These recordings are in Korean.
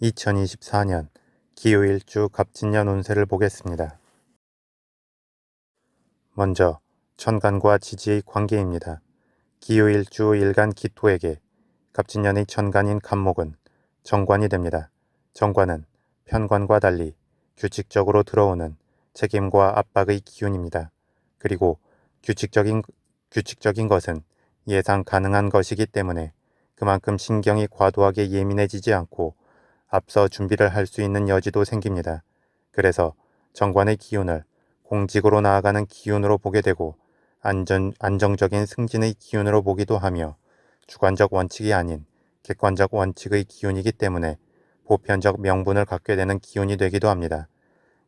2024년 기후일주 갑진년 운세를 보겠습니다. 먼저 천간과 지지의 관계입니다. 기후일주 일간 기토에게 갑진년의 천간인 갑목은 정관이 됩니다. 정관은 편관과 달리 규칙적으로 들어오는 책임과 압박의 기운입니다. 그리고 규칙적인 것은 예상 가능한 것이기 때문에 그만큼 신경이 과도하게 예민해지지 않고 앞서 준비를 할 수 있는 여지도 생깁니다. 그래서 정관의 기운을 공직으로 나아가는 기운으로 보게 되고 안정적인 승진의 기운으로 보기도 하며 주관적 원칙이 아닌 객관적 원칙의 기운이기 때문에 보편적 명분을 갖게 되는 기운이 되기도 합니다.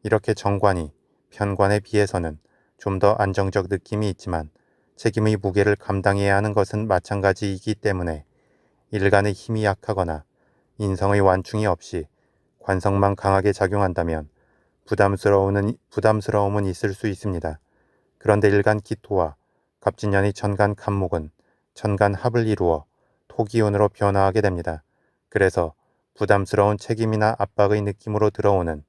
이렇게 정관이 편관에 비해서는 좀 더 안정적 느낌이 있지만 책임의 무게를 감당해야 하는 것은 마찬가지이기 때문에 일간의 힘이 약하거나 인성의 완충이 없이 관성만 강하게 작용한다면 부담스러움은 있을 수 있습니다. 그런데 일간 기토와 갑진년의 천간 갑목은 천간 합을 이루어 토기운으로 변화하게 됩니다. 그래서 부담스러운 책임이나 압박의 느낌으로 들어오는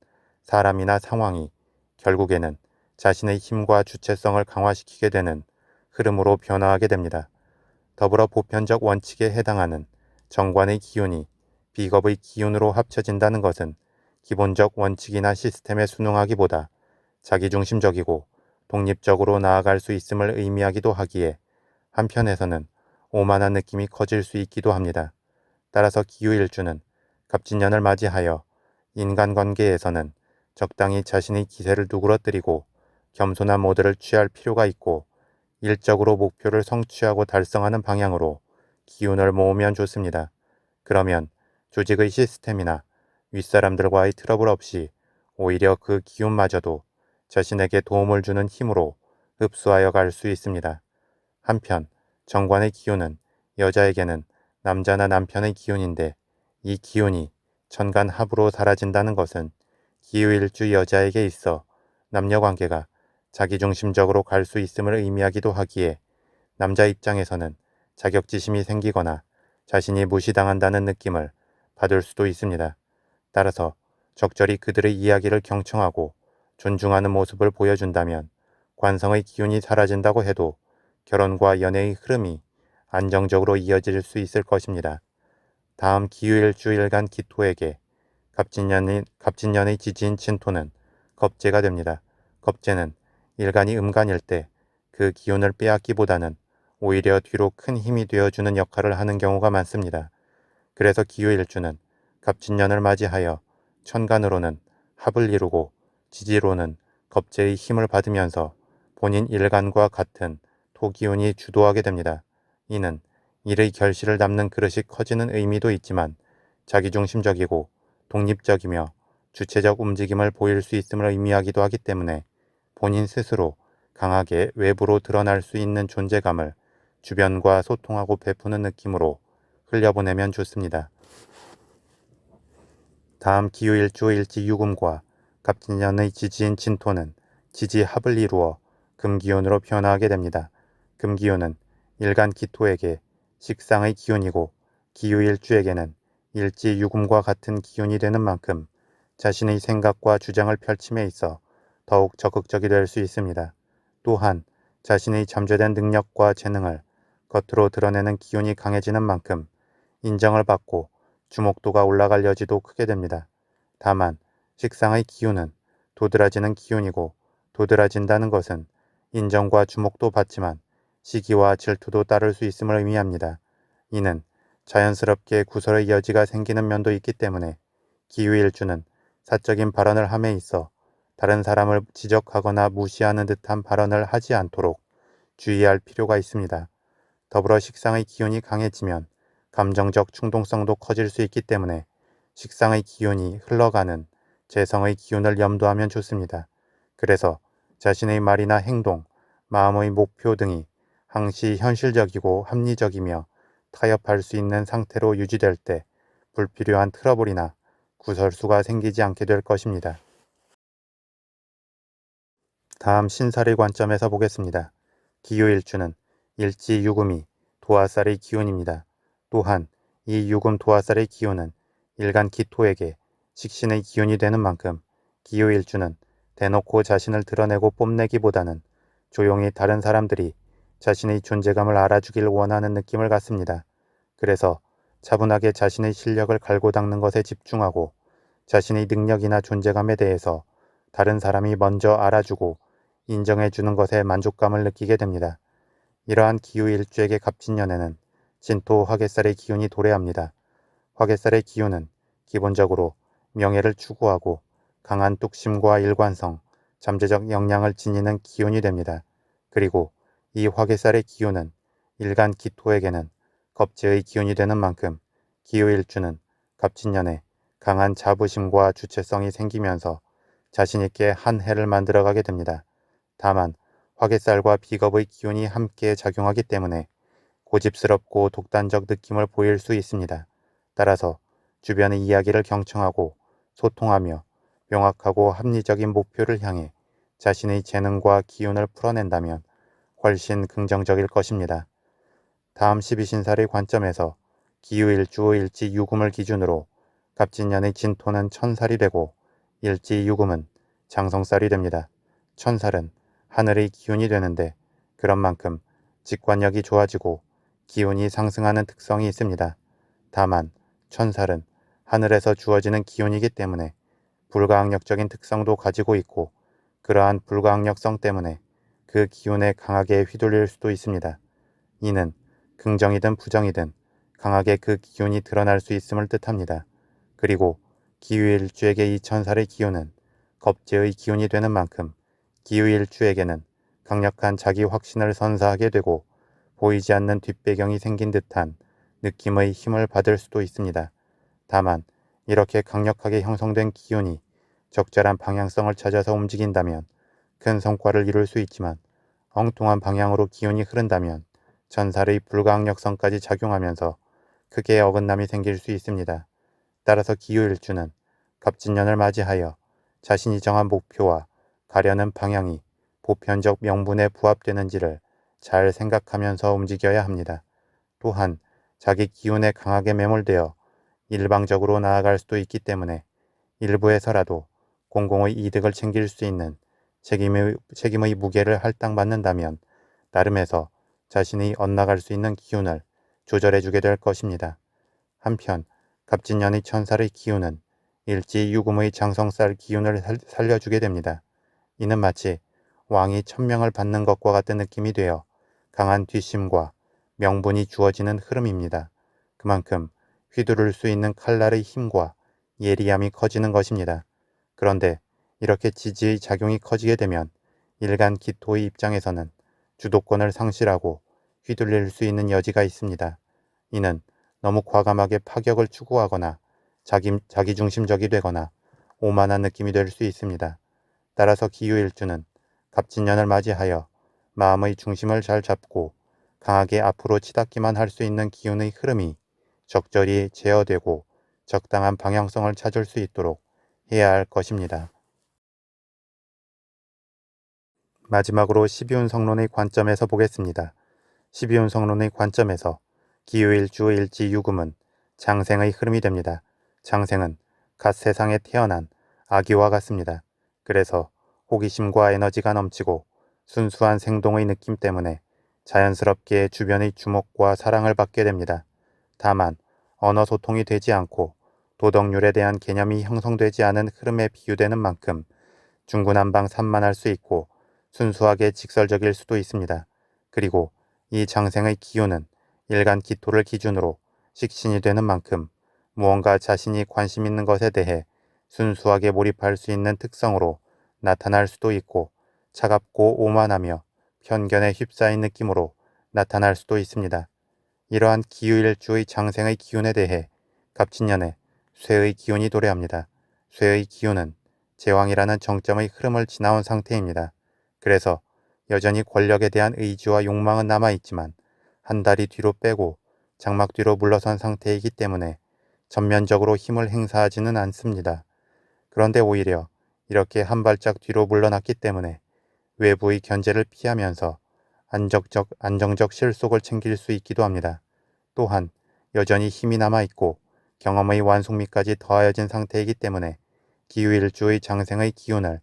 사람이나 상황이 결국에는 자신의 힘과 주체성을 강화시키게 되는 흐름으로 변화하게 됩니다. 더불어 보편적 원칙에 해당하는 정관의 기운이 비겁의 기운으로 합쳐진다는 것은 기본적 원칙이나 시스템에 순응하기보다 자기중심적이고 독립적으로 나아갈 수 있음을 의미하기도 하기에 한편에서는 오만한 느낌이 커질 수 있기도 합니다. 따라서 기후일주는 갑진년을 맞이하여 인간관계에서는 적당히 자신의 기세를 누그러뜨리고 겸손한 모드를 취할 필요가 있고 일적으로 목표를 성취하고 달성하는 방향으로 기운을 모으면 좋습니다. 그러면 조직의 시스템이나 윗사람들과의 트러블 없이 오히려 그 기운마저도 자신에게 도움을 주는 힘으로 흡수하여 갈 수 있습니다. 한편 정관의 기운은 여자에게는 남자나 남편의 기운인데 이 기운이 천간 합으로 사라진다는 것은 기후일주 여자에게 있어 남녀관계가 자기중심적으로 갈 수 있음을 의미하기도 하기에 남자 입장에서는 자격지심이 생기거나 자신이 무시당한다는 느낌을 받을 수도 있습니다. 따라서 적절히 그들의 이야기를 경청하고 존중하는 모습을 보여준다면 관성의 기운이 사라진다고 해도 결혼과 연애의 흐름이 안정적으로 이어질 수 있을 것입니다. 다음 기후일주일간 기토에게 갑진년의 지지인 진토는 겁재가 됩니다. 겁재는 일간이 음간일 때 그 기운을 빼앗기보다는 오히려 뒤로 큰 힘이 되어주는 역할을 하는 경우가 많습니다. 그래서 기후일주는 갑진년을 맞이하여 천간으로는 합을 이루고 지지로는 겁재의 힘을 받으면서 본인 일간과 같은 토기운이 주도하게 됩니다. 이는 일의 결실을 담는 그릇이 커지는 의미도 있지만 자기중심적이고 독립적이며 주체적 움직임을 보일 수 있음을 의미하기도 하기 때문에 본인 스스로 강하게 외부로 드러날 수 있는 존재감을 주변과 소통하고 베푸는 느낌으로 흘려보내면 좋습니다. 다음 기후일주 일지유금과 갑진년의 지지인 진토는 지지합을 이루어 금기운으로 변화하게 됩니다. 금기운은 일간 기토에게 식상의 기운이고 기후일주에게는 일지유금과 같은 기운이 되는 만큼 자신의 생각과 주장을 펼침에 있어 더욱 적극적이 될 수 있습니다. 또한 자신의 잠재된 능력과 재능을 겉으로 드러내는 기운이 강해지는 만큼 인정을 받고 주목도가 올라갈 여지도 크게 됩니다. 다만 식상의 기운은 도드라지는 기운이고 도드라진다는 것은 인정과 주목도 받지만 시기와 질투도 따를 수 있음을 의미합니다. 이는 자연스럽게 구설의 여지가 생기는 면도 있기 때문에 기후일주는 사적인 발언을 함에 있어 다른 사람을 지적하거나 무시하는 듯한 발언을 하지 않도록 주의할 필요가 있습니다. 더불어 식상의 기운이 강해지면 감정적 충동성도 커질 수 있기 때문에 식상의 기운이 흘러가는 재성의 기운을 염두하면 좋습니다. 그래서 자신의 말이나 행동, 마음의 목표 등이 항시 현실적이고 합리적이며 타협할 수 있는 상태로 유지될 때 불필요한 트러블이나 구설수가 생기지 않게 될 것입니다. 다음 신살의 관점에서 보겠습니다. 기후일주는 일지유금이 도화살의 기운입니다. 또한 이 유금 도화살의 기운은 일간 기토에게 식신의 기운이 되는 만큼 기후일주는 대놓고 자신을 드러내고 뽐내기보다는 조용히 다른 사람들이 자신의 존재감을 알아주길 원하는 느낌을 갖습니다. 그래서 차분하게 자신의 실력을 갈고 닦는 것에 집중하고 자신의 능력이나 존재감에 대해서 다른 사람이 먼저 알아주고 인정해주는 것에 만족감을 느끼게 됩니다. 이러한 기후일주에게 갑진년에는 진토 화개살의 기운이 도래합니다. 화개살의 기운은 기본적으로 명예를 추구하고 강한 뚝심과 일관성, 잠재적 역량을 지니는 기운이 됩니다. 그리고 이 화개살의 기운은 일간 기토에게는 겁재의 기운이 되는 만큼 기후일주는 갑진년에 강한 자부심과 주체성이 생기면서 자신있게 한 해를 만들어가게 됩니다. 다만 화개살과 비겁의 기운이 함께 작용하기 때문에 고집스럽고 독단적 느낌을 보일 수 있습니다. 따라서 주변의 이야기를 경청하고 소통하며 명확하고 합리적인 목표를 향해 자신의 재능과 기운을 풀어낸다면 훨씬 긍정적일 것입니다. 다음 12신살의 관점에서 기후일주 일지유금을 기준으로 갑진년의 진토는 천살이 되고 일지유금은 장성살이 됩니다. 천살은 하늘의 기운이 되는데 그런 만큼 직관력이 좋아지고 기운이 상승하는 특성이 있습니다. 다만 천살은 하늘에서 주어지는 기운이기 때문에 불가항력적인 특성도 가지고 있고 그러한 불가항력성 때문에 그 기운에 강하게 휘둘릴 수도 있습니다. 이는 긍정이든 부정이든 강하게 그 기운이 드러날 수 있음을 뜻합니다. 그리고 기후일주에게 이 천살의 기운은 겁재의 기운이 되는 만큼 기후일주에게는 강력한 자기 확신을 선사하게 되고 보이지 않는 뒷배경이 생긴 듯한 느낌의 힘을 받을 수도 있습니다. 다만 이렇게 강력하게 형성된 기운이 적절한 방향성을 찾아서 움직인다면 큰 성과를 이룰 수 있지만 엉뚱한 방향으로 기운이 흐른다면 전살의 불가항력성까지 작용하면서 크게 어긋남이 생길 수 있습니다. 따라서 기후일주는 갑진년을 맞이하여 자신이 정한 목표와 가려는 방향이 보편적 명분에 부합되는지를 잘 생각하면서 움직여야 합니다. 또한 자기 기운에 강하게 매몰되어 일방적으로 나아갈 수도 있기 때문에 일부에서라도 공공의 이득을 챙길 수 있는 책임의 무게를 할당받는다면 나름에서 자신이 엇나갈 수 있는 기운을 조절해주게 될 것입니다. 한편 갑진년의 천살의 기운은 일지유금의 장성살 기운을 살려주게 됩니다. 이는 마치 왕이 천명을 받는 것과 같은 느낌이 되어 강한 뒷심과 명분이 주어지는 흐름입니다. 그만큼 휘두를 수 있는 칼날의 힘과 예리함이 커지는 것입니다. 그런데 이렇게 지지의 작용이 커지게 되면 일간 기토의 입장에서는 주도권을 상실하고 휘둘릴 수 있는 여지가 있습니다. 이는 너무 과감하게 파격을 추구하거나 자기중심적이 되거나 오만한 느낌이 될 수 있습니다. 따라서 기후일주는 갑진년을 맞이하여 마음의 중심을 잘 잡고 강하게 앞으로 치닫기만 할 수 있는 기운의 흐름이 적절히 제어되고 적당한 방향성을 찾을 수 있도록 해야 할 것입니다. 마지막으로 12운성론의 관점에서 보겠습니다. 12운성론의 관점에서 기후일주 일지유금은 장생의 흐름이 됩니다. 장생은 갓 세상에 태어난 아기와 같습니다. 그래서 호기심과 에너지가 넘치고 순수한 생동의 느낌 때문에 자연스럽게 주변의 주목과 사랑을 받게 됩니다. 다만 언어 소통이 되지 않고 도덕률에 대한 개념이 형성되지 않은 흐름에 비유되는 만큼 중구난방 산만할 수 있고 순수하게 직설적일 수도 있습니다. 그리고 이 장생의 기운은 일간 기토를 기준으로 식신이 되는 만큼 무언가 자신이 관심 있는 것에 대해 순수하게 몰입할 수 있는 특성으로 나타날 수도 있고 차갑고 오만하며 편견에 휩싸인 느낌으로 나타날 수도 있습니다. 이러한 기후일주의 장생의 기운에 대해 갑진년에 쇠의 기운이 도래합니다. 쇠의 기운은 제왕이라는 정점의 흐름을 지나온 상태입니다. 그래서 여전히 권력에 대한 의지와 욕망은 남아있지만 한 다리 뒤로 빼고 장막 뒤로 물러선 상태이기 때문에 전면적으로 힘을 행사하지는 않습니다. 그런데 오히려 이렇게 한 발짝 뒤로 물러났기 때문에 외부의 견제를 피하면서 안정적 실속을 챙길 수 있기도 합니다. 또한 여전히 힘이 남아있고 경험의 완숙미까지 더하여진 상태이기 때문에 기후일주의 장생의 기운을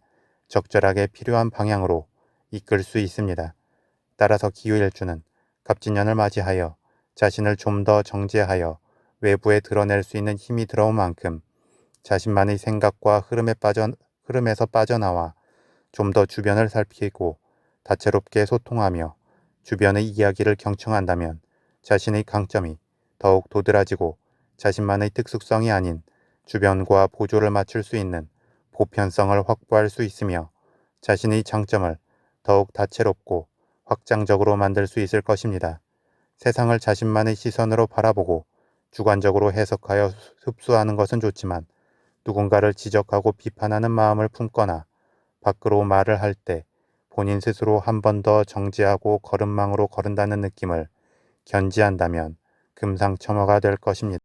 적절하게 필요한 방향으로 이끌 수 있습니다. 따라서 기후일주는 갑진년을 맞이하여 자신을 좀 더 정제하여 외부에 드러낼 수 있는 힘이 들어온 만큼 자신만의 생각과 흐름에서 빠져나와 좀 더 주변을 살피고 다채롭게 소통하며 주변의 이야기를 경청한다면 자신의 강점이 더욱 도드라지고 자신만의 특수성이 아닌 주변과 보조를 맞출 수 있는 보편성을 확보할 수 있으며 자신의 장점을 더욱 다채롭고 확장적으로 만들 수 있을 것입니다. 세상을 자신만의 시선으로 바라보고 주관적으로 해석하여 흡수하는 것은 좋지만 누군가를 지적하고 비판하는 마음을 품거나 밖으로 말을 할 때 본인 스스로 한 번 더 정지하고 걸음망으로 거른다는 느낌을 견지한다면 금상첨화가 될 것입니다.